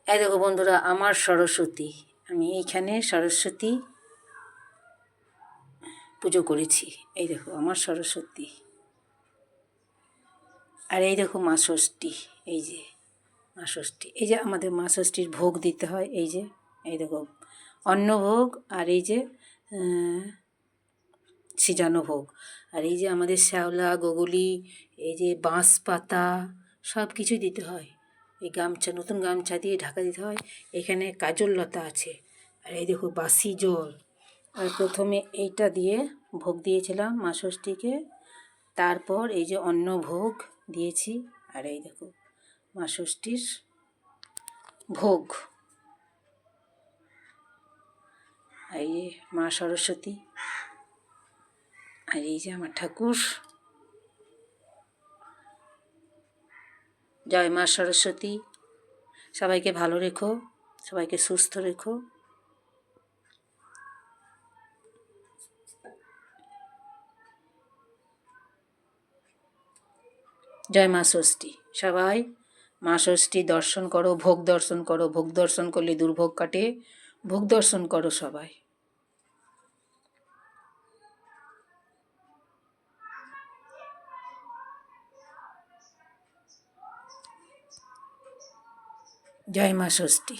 এই দেখো বন্ধুরা, আমার সরস্বতী, আমি এইখানে সরস্বতী পুজো করেছি। এই দেখো আমার সরস্বতী, আর এই দেখো মা ষষ্ঠী। এই যে মা ষষ্ঠী, এই যে আমাদের মা ষষ্ঠীর ভোগ দিতে হয়। এই যে এই দেখো অন্নভোগ, আর এই যে সিজানো ভোগ, আর এই যে আমাদের শ্যাওলা গগুলি, এই যে বাঁশ পাতা, সব কিছুই দিতে হয়। এই গামছা, নতুন গামছা দিয়ে ঢাকা দিতে হয়। এখানে কাজল লতা আছে, আর এই দেখো বাসি জল। আর প্রথমে এইটা দিয়ে ভোগ দিয়েছিলাম মা ষষ্ঠীকে, তারপর এই যে অন্ন ভোগ দিয়েছি, আর এই দেখো মা ষষ্ঠীর ভোগ। এই যে মা সরস্বতী, আর এই যে আমার ঠাকুর। জয় মা সরস্বতী, সবাইকে ভালো রেখো, সবাইকে সুস্থ রেখো। জয় মা ষষ্ঠী। সবাই মা ষষ্ঠী দর্শন করো, ভোগ দর্শন করো। ভোগ দর্শন করলে দুর্ভোগ কাটে। ভোগ দর্শন করো সবাই। জয় মা ষষ্ঠী।